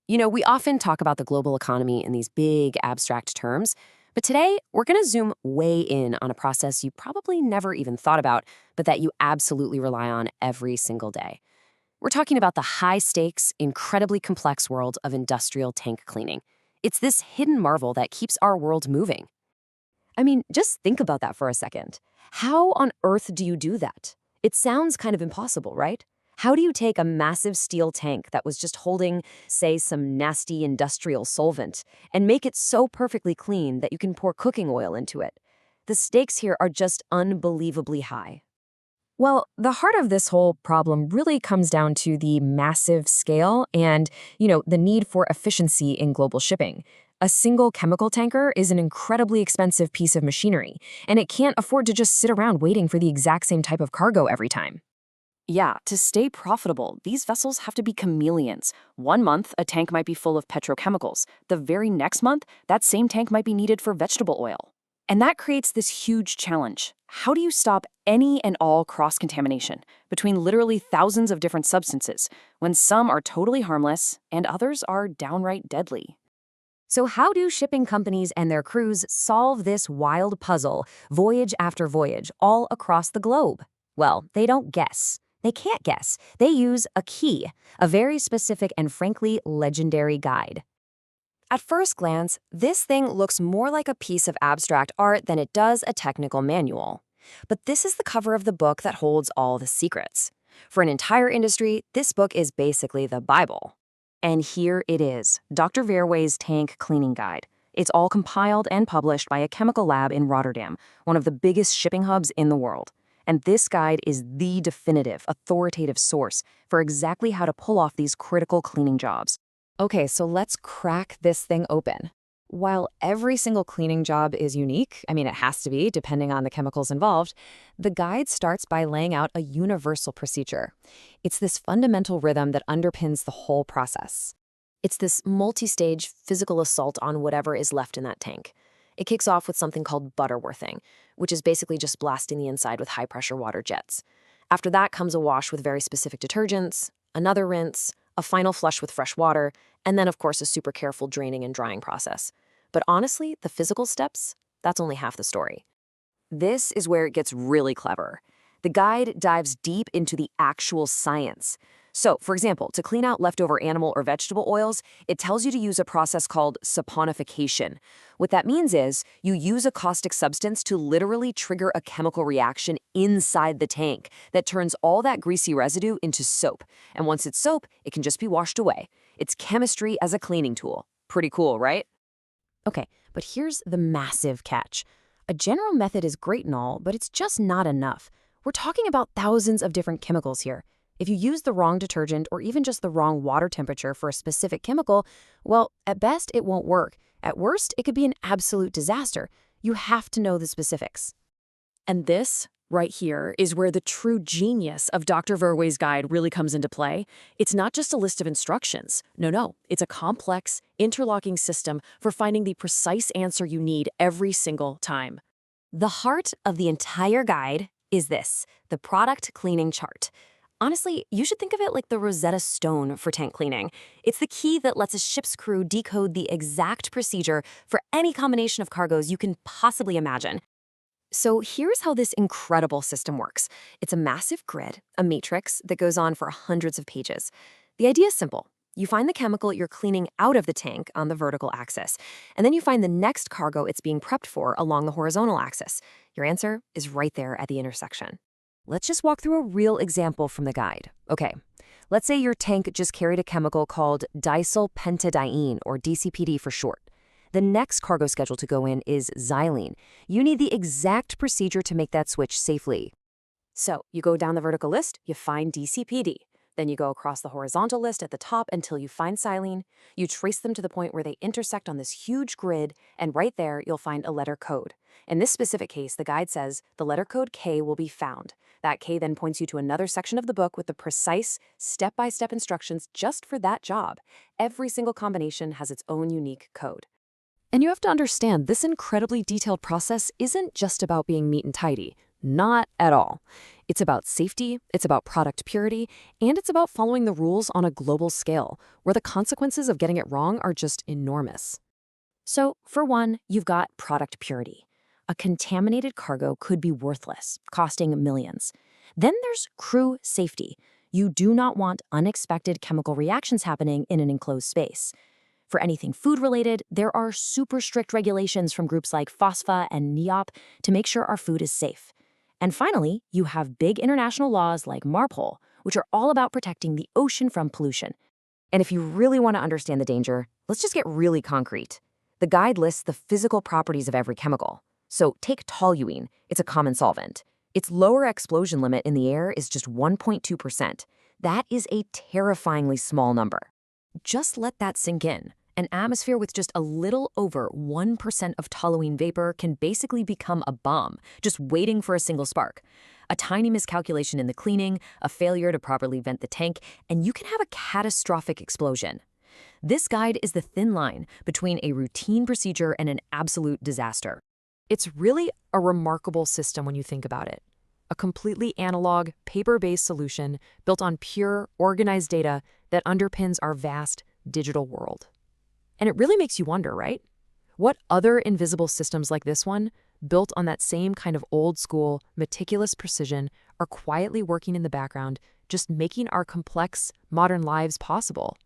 We often talk about the global economy in these big, abstract terms, but today we're going to zoom way in on a process you probably never even thought about, but that you absolutely rely on every single day. We're talking about the high-stakes, incredibly complex world of industrial tank cleaning. It's this hidden marvel that keeps our world moving. I mean, just think about that for a second. How on earth do you do that? It sounds kind of impossible, right? How do you take a massive steel tank that was just holding, say, some nasty industrial solvent and make it so perfectly clean that you can pour cooking oil into it? The stakes here are just unbelievably high. Well, the heart of this whole problem really comes down to the massive scale and, the need for efficiency in global shipping. A single chemical tanker is an incredibly expensive piece of machinery, and it can't afford to just sit around waiting for the exact same type of cargo every time. Yeah, to stay profitable, these vessels have to be chameleons. One month, a tank might be full of petrochemicals. The very next month, that same tank might be needed for vegetable oil. And that creates this huge challenge. How do you stop any and all cross-contamination between literally thousands of different substances when some are totally harmless and others are downright deadly? So how do shipping companies and their crews solve this wild puzzle, voyage after voyage, all across the globe? Well, they don't guess. They can't guess. They use a key, a very specific and frankly legendary guide. At first glance, this thing looks more like a piece of abstract art than it does a technical manual. But this is the cover of the book that holds all the secrets. For an entire industry, this book is basically the Bible. And here it is, Dr. Verwey's Tank Cleaning Guide. It's all compiled and published by a chemical lab in Rotterdam, one of the biggest shipping hubs in the world. And this guide is the definitive, authoritative source for exactly how to pull off these critical cleaning jobs. Okay, so let's crack this thing open. While every single cleaning job is unique, it has to be, depending on the chemicals involved, the guide starts by laying out a universal procedure. It's this fundamental rhythm that underpins the whole process. It's this multi-stage physical assault on whatever is left in that tank. It kicks off with something called butterworthing, which is basically just blasting the inside with high-pressure water jets. After that comes a wash with very specific detergents, another rinse, a final flush with fresh water, and then, of course, a super careful draining and drying process. But honestly, the physical steps, that's only half the story. This is where it gets really clever. The guide dives deep into the actual science. So, for example, to clean out leftover animal or vegetable oils, it tells you to use a process called saponification. What that means is you use a caustic substance to literally trigger a chemical reaction inside the tank that turns all that greasy residue into soap. And once it's soap, it can just be washed away. It's chemistry as a cleaning tool. Pretty cool, right? Okay, but here's the massive catch. A general method is great and all, but it's just not enough. We're talking about thousands of different chemicals here. If you use the wrong detergent or even just the wrong water temperature for a specific chemical, well, at best, it won't work. At worst, it could be an absolute disaster. You have to know the specifics. And this, right here, is where the true genius of Dr. Verwey's guide really comes into play. It's not just a list of instructions. No, it's a complex, interlocking system for finding the precise answer you need every single time. The heart of the entire guide is this, the product cleaning chart. Honestly, you should think of it like the Rosetta Stone for tank cleaning. It's the key that lets a ship's crew decode the exact procedure for any combination of cargoes you can possibly imagine. So here's how this incredible system works. It's a massive grid, a matrix that goes on for hundreds of pages. The idea is simple. You find the chemical you're cleaning out of the tank on the vertical axis, and then you find the next cargo it's being prepped for along the horizontal axis. Your answer is right there at the intersection. Let's just walk through a real example from the guide. Okay, let's say your tank just carried a chemical called disylpentadiene, or DCPD for short. The next cargo scheduled to go in is xylene. You need the exact procedure to make that switch safely. So you go down the vertical list, you find DCPD. Then you go across the horizontal list at the top until you find xylene. You trace them to the point where they intersect on this huge grid, and right there you'll find a letter code. In this specific case, the guide says the letter code K will be found. That K then points you to another section of the book with the precise, step-by-step instructions just for that job. Every single combination has its own unique code. And you have to understand, this incredibly detailed process isn't just about being neat and tidy. Not at all. It's about safety, it's about product purity, and it's about following the rules on a global scale, where the consequences of getting it wrong are just enormous. So, for one, you've got product purity. A contaminated cargo could be worthless, costing millions. Then there's crew safety. You do not want unexpected chemical reactions happening in an enclosed space. For anything food-related, there are super strict regulations from groups like FOSFA and NEOP to make sure our food is safe. And finally, you have big international laws like MARPOL, which are all about protecting the ocean from pollution. And if you really want to understand the danger, let's just get really concrete. The guide lists the physical properties of every chemical. So take toluene, it's a common solvent. Its lower explosion limit in the air is just 1.2%. That is a terrifyingly small number. Just let that sink in. An atmosphere with just a little over 1% of toluene vapor can basically become a bomb, just waiting for a single spark. A tiny miscalculation in the cleaning, a failure to properly vent the tank, and you can have a catastrophic explosion. This guide is the thin line between a routine procedure and an absolute disaster. It's really a remarkable system when you think about it. A completely analog, paper-based solution built on pure, organized data that underpins our vast digital world. And it really makes you wonder, right? What other invisible systems like this one, built on that same kind of old-school, meticulous precision, are quietly working in the background, just making our complex, modern lives possible?